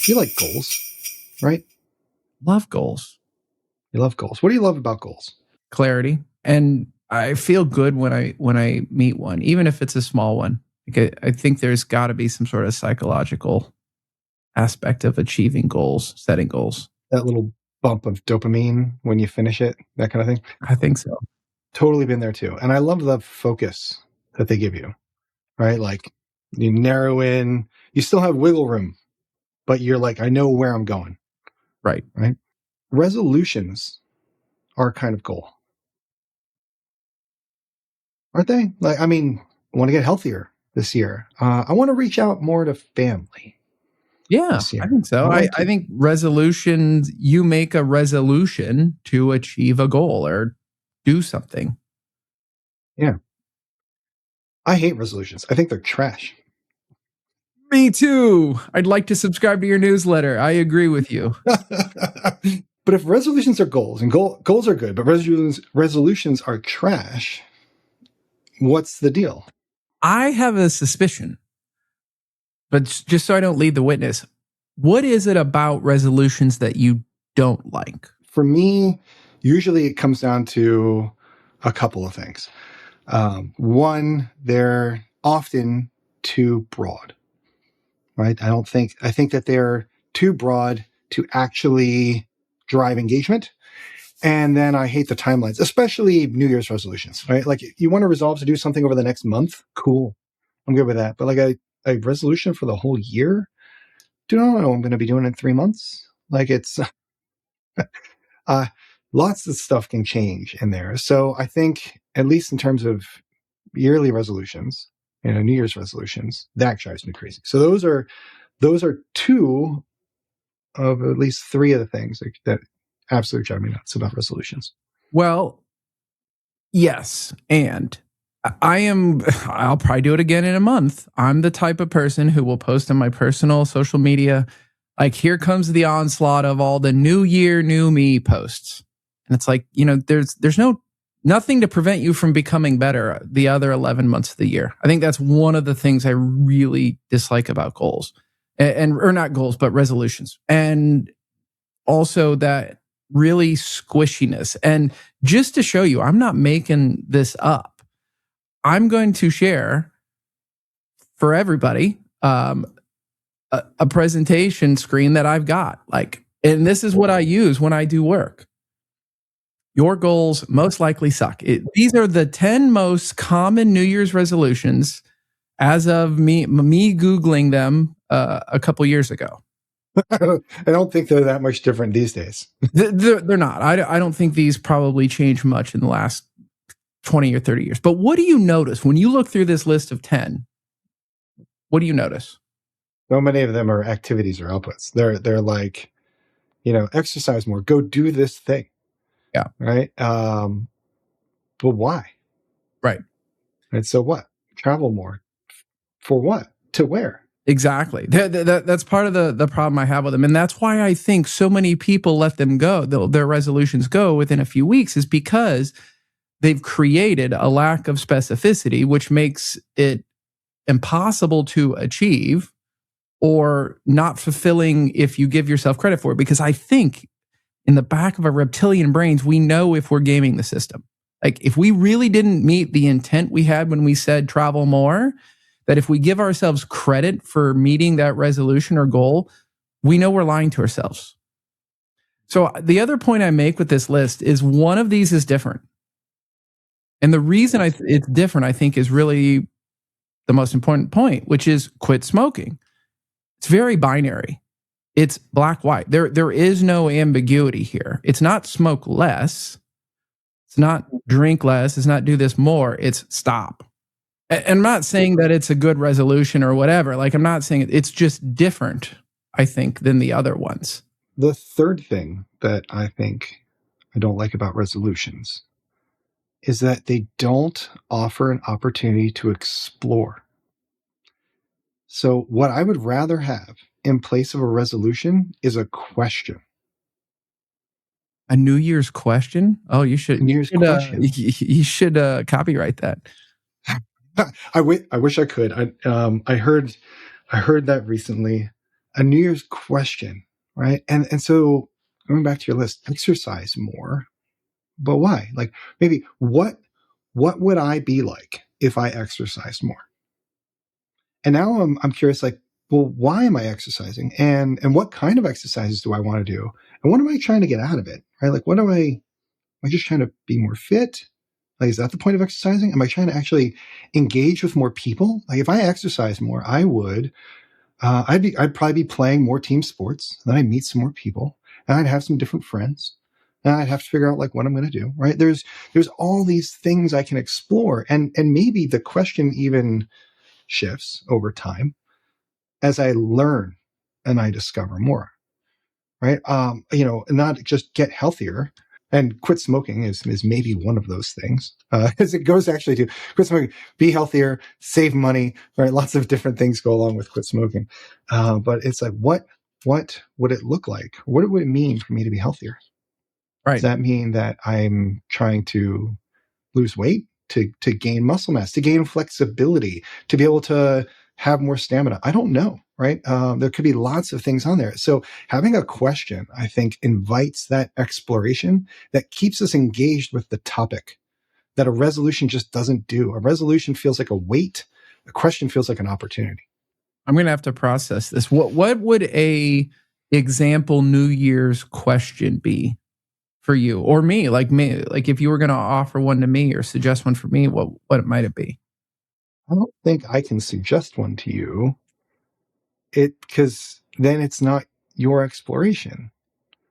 You like goals, right? Love goals. You love goals. What do you love about goals? Clarity. And I feel good when I meet one, even if it's a small one. Like I think there's got to be some sort of psychological aspect of achieving goals, setting goals. That little bump of dopamine when you finish it, that kind of thing. I think so. Totally been there too. And I love the focus that they give you, right? Like you narrow in, you still have wiggle room, but you're like, I know where I'm going. Right. Right. Resolutions are a kind of goal. Aren't they? Like, I mean, I want to get healthier this year. I want to reach out more to family. Yeah, I think so. I think resolutions, you make a resolution to achieve a goal or do something. Yeah. I hate resolutions. I think they're trash. Me too. I'd like to subscribe to your newsletter. I agree with you. But if resolutions are goals, and goals are good, but resolutions are trash, what's the deal? I have a suspicion, but just so I don't lead the witness, what is it about resolutions that you don't like? For me, usually it comes down to a couple of things. One, they're often too broad, right? I think that they're too broad to actually drive engagement. And then I hate the timelines, especially New Year's resolutions, right? Like you want to resolve to do something over the next month. Cool. I'm good with that. But like a resolution for the whole year, do not know what I'm going to be doing in 3 months. Like it's, lots of stuff can change in there. So I think at least in terms of yearly resolutions, New Year's resolutions, that drives me crazy. So those are two of at least three of the things that absolutely drive me nuts about resolutions. Well, yes. And I'll probably do it again in a month. I'm the type of person who will post on my personal social media, like, here comes the onslaught of all the new year, new me posts. And it's like, there's nothing to prevent you from becoming better the other 11 months of the year. I think that's one of the things I really dislike about goals or not goals, but resolutions. And also that really squishiness. And just to show you, I'm not making this up. I'm going to share for everybody a presentation screen that I've got. And this is what I use when I do work. Your goals most likely suck. These are the 10 most common New Year's resolutions as of me Googling them a couple years ago. I don't think they're that much different these days. They're not. I don't think these probably changed much in the last 20 or 30 years. But what do you notice when you look through this list of 10? What do you notice? So many of them are activities or outputs. They're like, exercise more, go do this thing. Yeah. Right. But why? Right. And so what? Travel more. For what? To where? Exactly. That's part of the problem I have with them. And that's why I think so many people let them go, their resolutions go within a few weeks, is because they've created a lack of specificity, which makes it impossible to achieve or not fulfilling if you give yourself credit for it. Because I think in the back of our reptilian brains, we know if we're gaming the system. Like if we really didn't meet the intent we had when we said travel more, that if we give ourselves credit for meeting that resolution or goal, we know we're lying to ourselves. So the other point I make with this list is one of these is different. And the reason it's different, I think, is really the most important point, which is quit smoking. It's very binary. It's black, white. There is no ambiguity here. It's not smoke less. It's not drink less. It's not do this more. It's stop. And I'm not saying that it's a good resolution or whatever. Like, I'm not saying it's just different, I think, than the other ones. The third thing that I think I don't like about resolutions is that they don't offer an opportunity to explore. So what I would rather have in place of a resolution is a question. A New Year's question? Oh, you should. New Year's question. You should copyright that. I wish I could. I heard that recently. a New Year's question, right? And so going back to your list, exercise more, but why? Like maybe what would I be like if I exercised more? And now I'm curious, like, well, why am I exercising? And what kind of exercises do I want to do? And what am I trying to get out of it? Right? Like am I just trying to be more fit? Like, is that the point of exercising? Am I trying to actually engage with more people? Like if I exercise more, I would I'd probably be playing more team sports. Then I'd meet some more people, and I'd have some different friends. And I'd have to figure out like what I'm going to do. Right? There's all these things I can explore, and maybe the question even shifts over time as I learn and I discover more. Right? Not just get healthier. And quit smoking is maybe one of those things, as it goes actually to quit smoking, be healthier, save money, right? Lots of different things go along with quit smoking. But it's like, what would it look like? What would it mean for me to be healthier? Does Right. that mean that I'm trying to lose weight, to gain muscle mass, to gain flexibility, to be able to have more stamina? I don't know, right? There could be lots of things on there. So having a question, I think, invites that exploration that keeps us engaged with the topic that a resolution just doesn't do. A resolution feels like a weight. A question feels like an opportunity. I'm going to have to process this. What would a example New Year's question be for you or me? Like if you were going to offer one to me or suggest one for me, what might it be? I don't think I can suggest one to you. Because then it's not your exploration,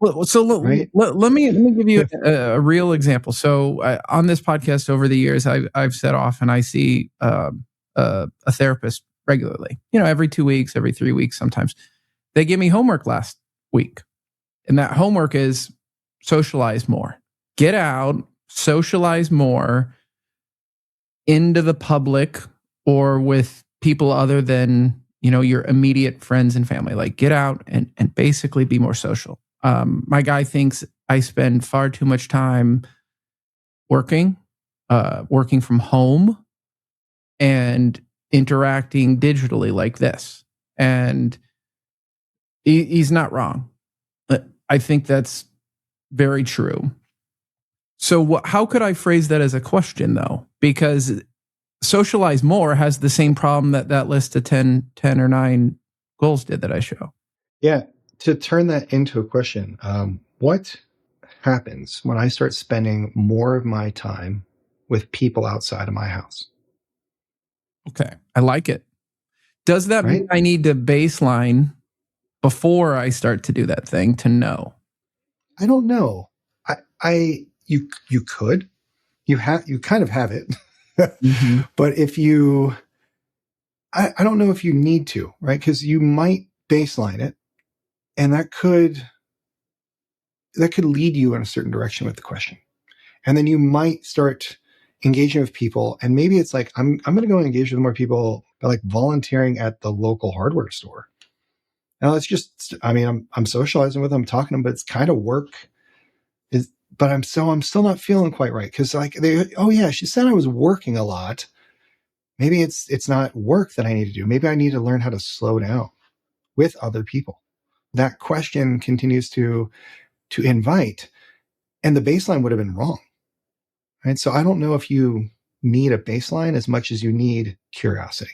Well, so right? let me give you a real example. So on this podcast over the years, I've said often I see a therapist regularly. Every 2 weeks, every 3 weeks, sometimes. They give me homework last week, and that homework is socialize more, get out, socialize more into the public or with people other than your immediate friends and family. Like get out and basically be more social. My guy thinks I spend far too much time working from home and interacting digitally like this. And he's not wrong. I think that's very true. So how could I phrase that as a question, though? Because socialize more has the same problem that list of 10 or 9 goals did that I show. Yeah. To turn that into a question, what happens when I start spending more of my time with people outside of my house? Okay. I like it. Does that mean Right? I need to baseline before I start to do that thing to know? I don't know. You could, you kind of have it, Mm-hmm. but I don't know if you need to, right? Because you might baseline it, and that could lead you in a certain direction with the question. And then you might start engaging with people, and maybe it's like I'm going to go and engage with more people by like volunteering at the local hardware store. Now it's just, I mean, I'm socializing with them, talking to them, but it's kind of work. But I'm still not feeling quite right, because like oh yeah, she said I was working a lot. Maybe it's not work that I need to do. Maybe I need to learn how to slow down with other people. That question continues to invite, and the baseline would have been wrong. Right. So I don't know if you need a baseline as much as you need curiosity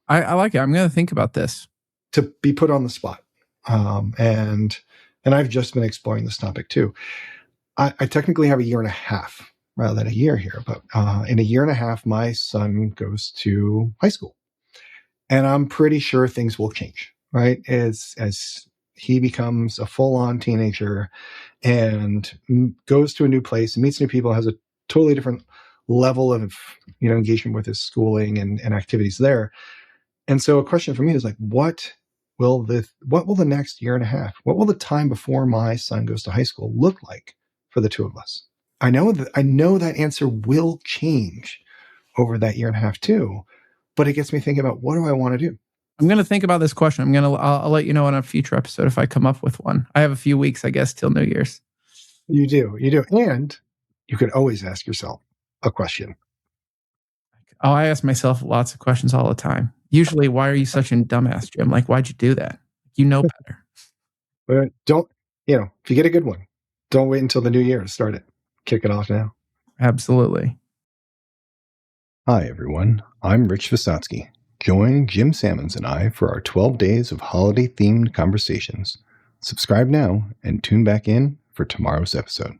I like it. I'm going to think about this. to be put on the spot. And I've just been exploring this topic too. I technically have a year and a half rather than a year here, but in a year and a half, my son goes to high school, and I'm pretty sure things will change. Right. As he becomes a full on teenager and goes to a new place, meets new people, has a totally different level of engagement with his schooling and activities there. And so a question for me is like, what will the next year and a half, what will the time before my son goes to high school look like for the two of us? I know that answer will change over that year and a half too, but it gets me thinking about, what do I want to do? I'm going to think about this question. I'll let you know in a future episode if I come up with one. I have a few weeks, I guess, till New Year's. You do. And you can always ask yourself a question. Oh, I ask myself lots of questions all the time. Usually, why are you such a dumbass, Jim? Like, why'd you do that? You know better. But don't, if you get a good one, don't wait until the new year to start it. Kick it off now. Absolutely. Hi, everyone. I'm Rich Visotcky. Join Jim Sammons and I for our 12 days of holiday-themed conversations. Subscribe now and tune back in for tomorrow's episode.